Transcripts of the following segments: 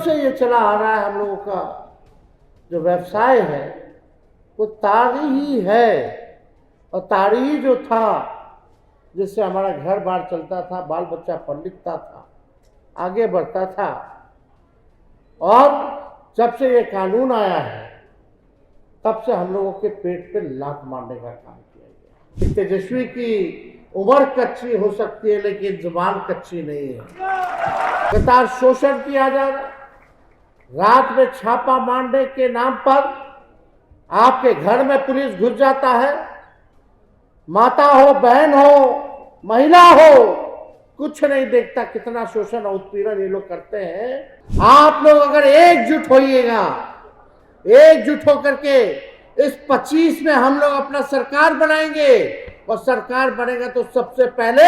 से ये चला आ रहा है हम लोगों का जो व्यवसाय है वो ताड़ी ही है। और ताड़ी ही जो था जिससे हमारा घर बार चलता था, बाल बच्चा पढ़ लिखता था, आगे बढ़ता था। और जब से ये कानून आया है तब से हम लोगों के पेट पे लात मारने का काम किया गया। तेजस्वी की उम्र कच्ची हो सकती है लेकिन जुबान कच्ची नहीं है। लगातार शोषण किया जा रहा है। रात में छापा मारने के नाम पर आपके घर में पुलिस घुस जाता है। माता हो, बहन हो, महिला हो, कुछ नहीं देखता कितना शोषण और उत्पीड़न ये लोग करते हैं। आप लोग अगर एकजुट होइएगा, एकजुट होकर के इस 25 में हम लोग अपना सरकार बनाएंगे और सरकार बनेगा तो सबसे पहले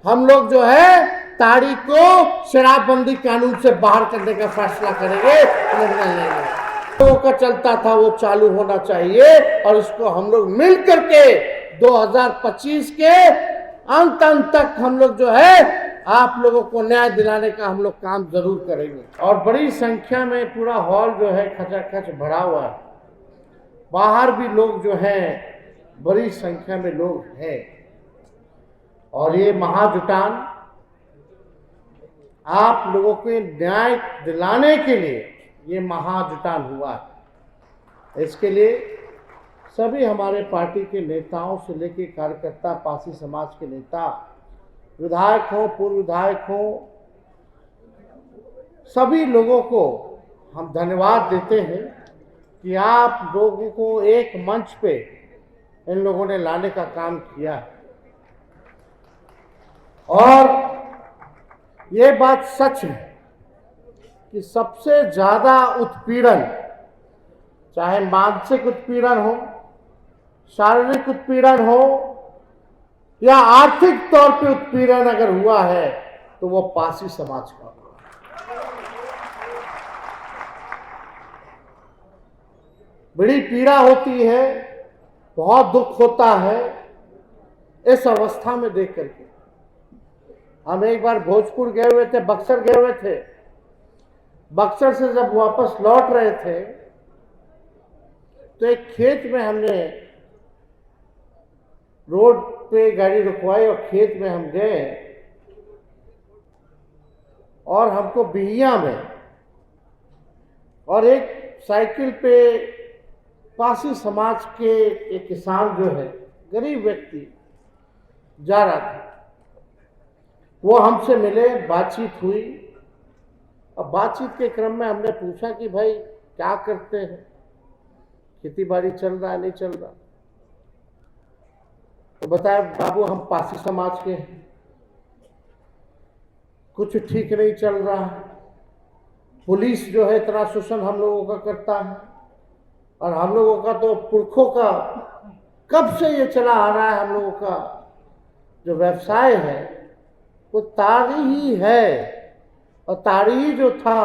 हम लोग जो है ताड़ी को शराबबंदी कानून से बाहर करने का फैसला करेंगे, निर्णय लेंगे। लोगों का चलता था वो चालू होना चाहिए और इसको हम लोग मिल करके 2025 के अंत तक हम लोग जो है आप लोगों को न्याय दिलाने का हम लोग काम जरूर करेंगे। और बड़ी संख्या में पूरा हॉल जो है खचाखच भरा हुआ है। बाहर भी लोग जो हैं बड़ी संख्या में लोग हैं। और ये महाजुटान आप लोगों को न्याय दिलाने के लिए ये महाजुटान हुआ है। इसके लिए सभी हमारे पार्टी के नेताओं से लेकर कार्यकर्ता, पासी समाज के नेता, विधायक हो, पूर्व विधायक हो, सभी लोगों को हम धन्यवाद देते हैं कि आप लोगों को एक मंच पे इन लोगों ने लाने का काम किया है। और ये बात सच है कि सबसे ज्यादा उत्पीड़न, चाहे मानसिक उत्पीड़न हो, शारीरिक उत्पीड़न हो या आर्थिक तौर पे उत्पीड़न अगर हुआ है तो वो पासी समाज का हुआ। बड़ी पीड़ा होती है, बहुत दुख होता है इस अवस्था में देख करके। हम एक बार भोजपुर गए हुए थे, बक्सर गए हुए थे। बक्सर से जब वापस लौट रहे थे तो एक खेत में हमने रोड पे गाड़ी रुकवाई और खेत में हम गए और हमको बिहिया में और एक साइकिल पे पासी समाज के एक किसान जो है, गरीब व्यक्ति जा रहा था। वो हमसे मिले, बातचीत हुई। अब बातचीत के क्रम में हमने पूछा कि भाई क्या करते हैं, खेती बाड़ी चल रहा है नहीं चल रहा। तो बताया बाबू हम पासी समाज के हैं, कुछ ठीक नहीं चल रहा है। पुलिस जो है इतना शोषण हम लोगों का करता है और हम लोगों का तो पुरखों का कब से ये चला आ रहा है। हम लोगों का जो व्यवसाय है वो ताड़ी ही है। और ताड़ी ही जो था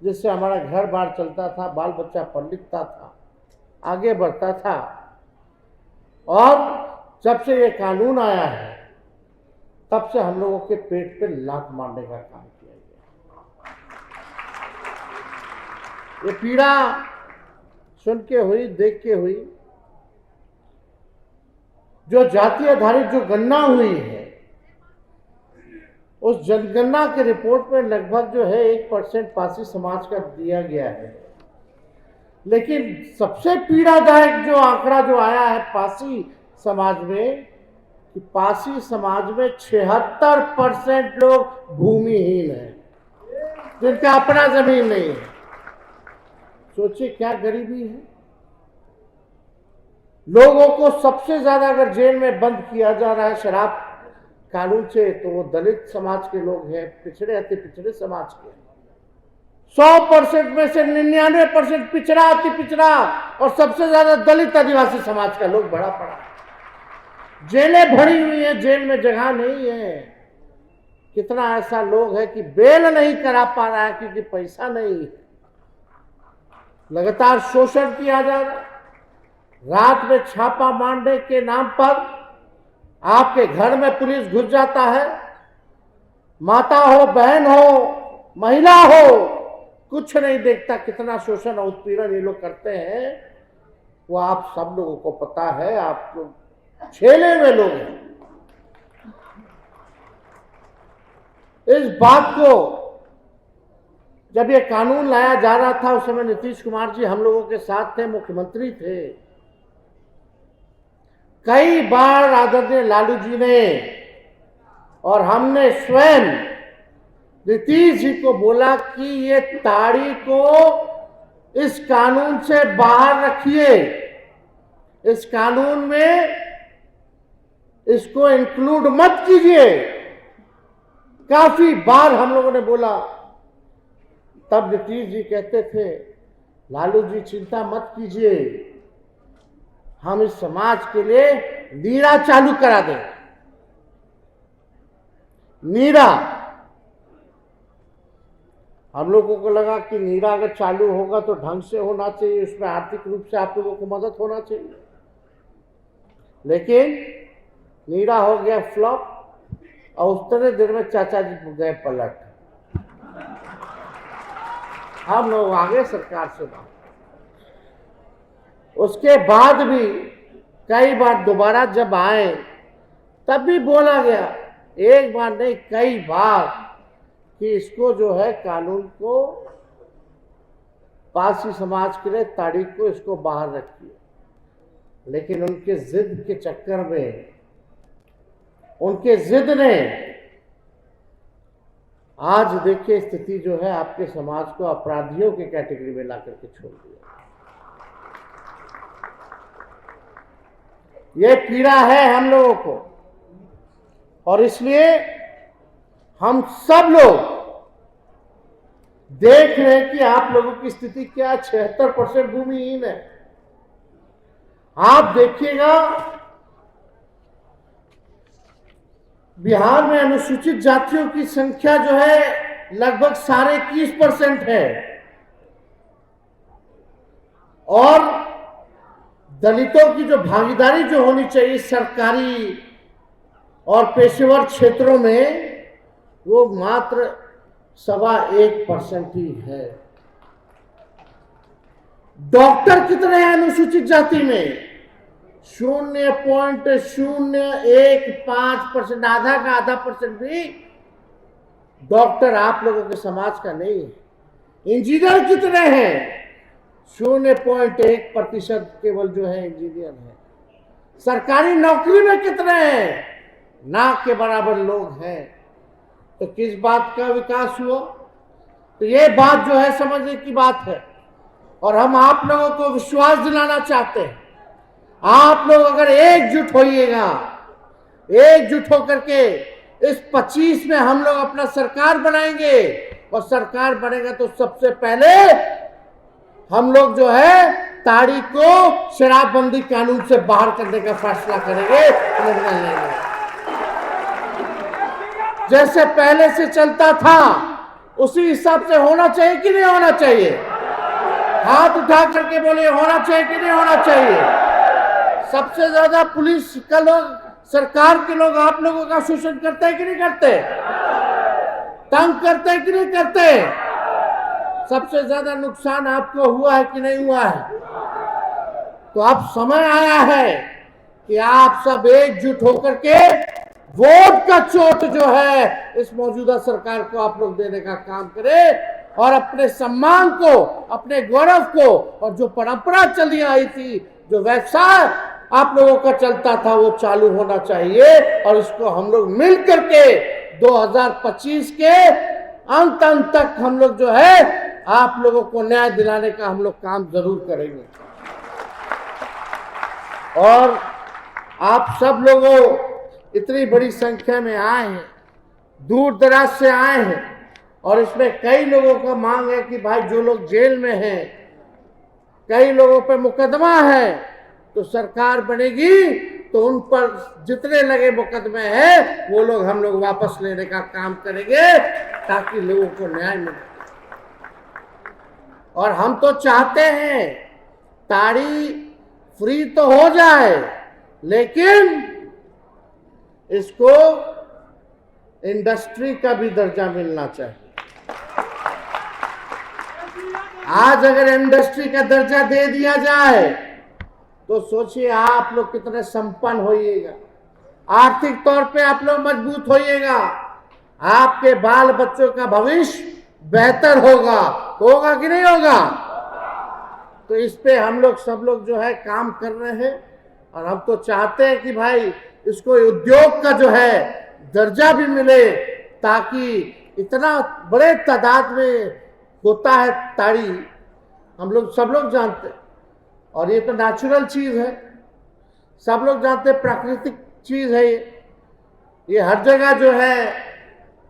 जिससे हमारा घर बार चलता था, बाल बच्चा पढ़ लिखता था, आगे बढ़ता था। और जब से ये कानून आया है तब से हम लोगों के पेट पे लात मारने का काम किया गया। ये पीड़ा सुन के हुई, देख के हुई। जो जाति आधारित जो गणना हुई है उस जनगणना के रिपोर्ट में लगभग जो है 1% पासी समाज का दिया गया है। लेकिन सबसे पीड़ादायक जो आंकड़ा जो आया है पासी समाज में कि पासी समाज में 76% लोग भूमिहीन हैं, जिनका अपना जमीन नहीं है। सोचिए क्या गरीबी है। लोगों को सबसे ज्यादा अगर जेल में बंद किया जा रहा है शराब कानून से तो वो दलित समाज के लोग हैं, पिछड़े अति पिछड़े समाज के। 100% में से 99% पिछड़ा अति पिछड़ा और सबसे ज्यादा दलित आदिवासी समाज का लोग भरा पड़ा। जेलें भरी हुई हैं, जेल में जगह नहीं है। कितना ऐसा लोग है कि बेल नहीं करा पा रहा है क्योंकि पैसा नहीं। लगातार शोषण किया जा रहा है। रात में छापा मारने के नाम पर आपके घर में पुलिस घुस जाता है। माता हो, बहन हो, महिला हो, कुछ नहीं देखता कितना शोषण और उत्पीड़न ये लोग करते हैं। वो आप सब लोगों को पता है, आप लोग छेले में लोग हैं। इस बात को जब ये कानून लाया जा रहा था, उस समय नीतीश कुमार जी हम लोगों के साथ थे, मुख्यमंत्री थे। कई बार आदरणीय लालू जी ने और हमने स्वयं नीतीश जी को बोला कि ये ताड़ी को इस कानून से बाहर रखिए, इस कानून में इसको इंक्लूड मत कीजिए। काफी बार हम लोगों ने बोला। तब नीतीश जी कहते थे, लालू जी चिंता मत कीजिए, हम इस समाज के लिए नीरा चालू करा दें। नीरा, हम लोगों को लगा कि नीरा अगर चालू होगा तो ढंग से होना चाहिए, उसमें आर्थिक रूप से आप लोगों को मदद होना चाहिए। लेकिन नीरा हो गया फ्लॉप, और उतने देर में चाचा जी गए पलट। हम लोग आगे सरकार से बात। उसके बाद भी कई बार दोबारा जब आए तब भी बोला गया, एक बार नहीं कई बार, कि इसको जो है कानून को पारसी समाज के लिए ताड़ी को इसको बाहर रखिए। लेकिन उनके जिद के चक्कर में, उनके जिद ने आज देखिए स्थिति जो है आपके समाज को अपराधियों के कैटेगरी में ला करके छोड़ दिया। ये पीड़ा है हम लोगों को, और इसलिए हम सब लोग देख रहे हैं कि आप लोगों की स्थिति क्या, 76% भूमिहीन है। आप देखिएगा बिहार में अनुसूचित जातियों की संख्या जो है लगभग 21.5% है, और दलितों की जो भागीदारी जो होनी चाहिए सरकारी और पेशेवर क्षेत्रों में, वो मात्र 1.25% ही है। डॉक्टर कितने हैं अनुसूचित जाति में? 0.015%, आधा का आधा परसेंट भी डॉक्टर आप लोगों के समाज का नहीं है। इंजीनियर कितने हैं? 0.1% केवल जो है इंजीनियर है। सरकारी नौकरी में कितने हैं? ना के बराबर लोग हैं। तो किस बात का विकास हुआ? तो ये बात जो है समझने की बात है, और हम आप लोगों को विश्वास दिलाना चाहते हैं। आप लोग अगर एकजुट होइएगा, एकजुट होकर के इस 25 में हम लोग अपना सरकार बनाएंगे, और सरकार बनेगा तो सबसे पहले हम लोग जो है ताड़ी को शराबबंदी कानून से बाहर करने का फैसला करेंगे, निर्णय लेंगे। जैसे पहले से चलता था उसी हिसाब से होना चाहिए कि नहीं होना चाहिए? हाथ उठा करके बोले, होना चाहिए कि नहीं होना चाहिए? सबसे ज्यादा पुलिस का लोग, सरकार के लोग आप लोगों का शोषण करते हैं कि नहीं करते? तंग करते हैं कि नहीं करते? सबसे ज्यादा नुकसान आपको हुआ है कि नहीं हुआ है? तो अब समय आया है कि आप सब एकजुट होकर के वोट का चोट जो है इस मौजूदा सरकार को आप लोग देने का काम करें, और अपने सम्मान को, अपने गौरव को, और जो परंपरा चली आई थी, जो व्यवसाय आप लोगों का चलता था, वो चालू होना चाहिए। और इसको हम लोग मिल करके 2025 के अंत तक हम लोग जो है आप लोगों को न्याय दिलाने का हम लोग काम जरूर करेंगे। और आप सब लोगों इतनी बड़ी संख्या में आए हैं, दूर दराज से आए हैं, और इसमें कई लोगों का मांग है कि भाई जो लोग जेल में हैं, कई लोगों पे मुकदमा है, तो सरकार बनेगी तो उन पर जितने लगे मुकदमे हैं वो लोग हम लोग वापस लेने का काम करेंगे, ताकि लोगों को न्याय मिले। और हम तो चाहते हैं ताड़ी फ्री तो हो जाए, लेकिन इसको इंडस्ट्री का भी दर्जा मिलना चाहिए। आज अगर इंडस्ट्री का दर्जा दे दिया जाए तो सोचिए आप लोग कितने संपन्न होइएगा, आर्थिक तौर पे आप लोग मजबूत होइएगा, आपके बाल बच्चों का भविष्य बेहतर होगा कि नहीं होगा। तो इस पे हम लोग सब लोग जो है काम कर रहे हैं और हम तो चाहते हैं कि भाई इसको उद्योग का जो है दर्जा भी मिले, ताकि इतना बड़े तादाद में होता है ताड़ी, हम लोग सब लोग जानते हैं, और ये तो नेचुरल चीज है, सब लोग जानते हैं, प्राकृतिक चीज है ये हर जगह जो है,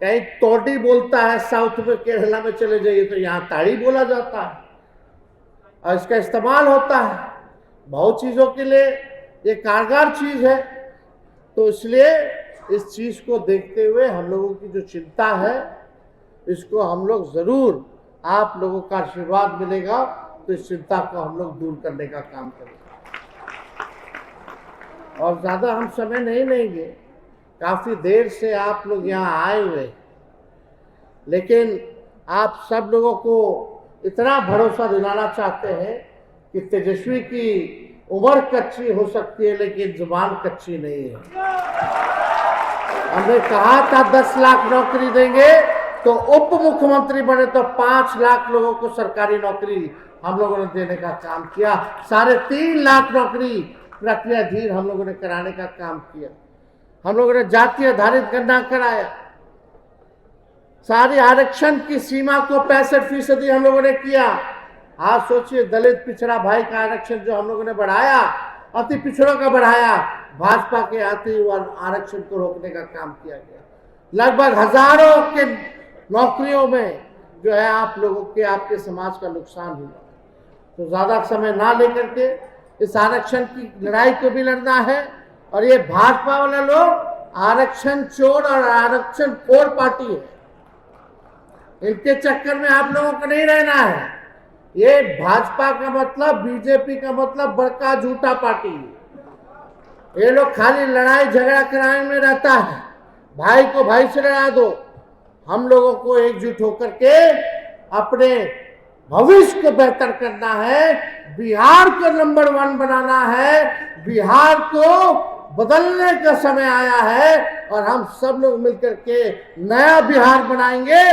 कहीं तोड़ी बोलता है साउथ में, केरला में चले जाइए तो यहाँ ताड़ी बोला जाता है और इसका इस्तेमाल होता है बहुत चीजों के लिए, ये कारगर चीज है। तो इसलिए इस चीज को देखते हुए हम लोगों की जो चिंता है, इसको हम लोग जरूर, आप लोगों का आशीर्वाद मिलेगा तो इस चिंता को हम लोग दूर करने का काम करेंगे। और ज्यादा हम समय नहीं लेंगे, काफी देर से आप लोग यहाँ आए हुए, लेकिन आप सब लोगों को इतना भरोसा दिलाना चाहते हैं कि तेजस्वी की उम्र कच्ची हो सकती है लेकिन जुबान कच्ची नहीं है। हमने कहा था 10 लाख नौकरी देंगे, तो उप मुख्यमंत्री बने तो 5 लाख लोगों को सरकारी नौकरी हम लोगों ने देने का काम किया, 3.5 लाख नौकरी प्रक्रियाधीन हम लोगों ने कराने का काम किया, हम लोगों ने जाति आधारित गणना कराया, सारी आरक्षण की सीमा को 65% हम लोगों ने किया। आज सोचिए दलित पिछड़ा भाई का आरक्षण जो हम लोगों ने बढ़ाया, अति पिछड़ों का बढ़ाया, भाजपा के अति आरक्षण को रोकने का काम किया गया। लगभग हजारों के नौकरियों में जो है आप लोगों के, आपके समाज का नुकसान हुआ। तो ज्यादा समय ना लेकर के इस आरक्षण की लड़ाई को भी लड़ना है। और ये भाजपा वाले लोग आरक्षण चोर और आरक्षण खोर पार्टी है, इनके चक्कर में आप लोगों को नहीं रहना है। ये भाजपा का मतलब, बीजेपी का मतलब बड़का झूठा पार्टी है। ये लोग खाली लड़ाई झगड़ा कराने में रहता है, भाई को भाई से लड़ा दो। हम लोगों को एकजुट होकर के अपने भविष्य को बेहतर करना है, बिहार को नंबर 1 बनाना है, बिहार को बदलने का समय आया है और हम सब लोग मिलकर के नया बिहार बनाएंगे,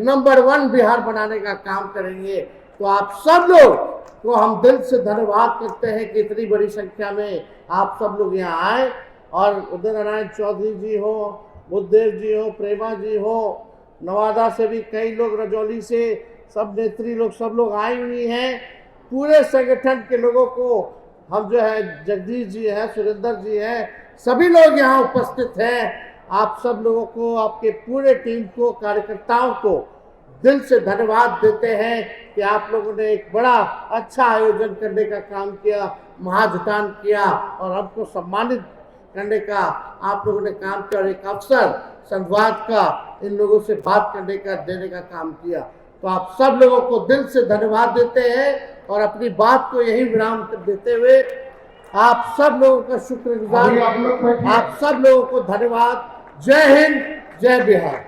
नंबर 1 बिहार बनाने का काम करेंगे। तो आप सब लोग को हम दिल से धन्यवाद करते हैं कि इतनी बड़ी संख्या में आप सब लोग यहाँ आए, और उदय नारायण चौधरी जी हो, बुद्धदेव जी हो, प्रेमा जी हो, नवादा से भी कई लोग, रजौली से सब नेत्री लोग, सब लोग आई हुई हैं। पूरे संगठन के लोगों को हम जो है, जगदीश जी हैं, सुरेंद्र जी हैं, सभी लोग यहाँ उपस्थित हैं। आप सब लोगों को, आपके पूरे टीम को, कार्यकर्ताओं को दिल से धन्यवाद देते हैं कि आप लोगों ने एक बड़ा अच्छा आयोजन करने का काम किया, महाजुटान किया और हमको सम्मानित करने का आप लोगों ने काम किया और एक अवसर संवाद का, इन लोगों से बात करने का, देने का काम किया। तो आप सब लोगों को दिल से धन्यवाद देते हैं और अपनी बात को यही विराम देते हुए आप सब लोगों का शुक्रगुजार, आप सब लोगों को धन्यवाद। जय हिंद, जय बिहार।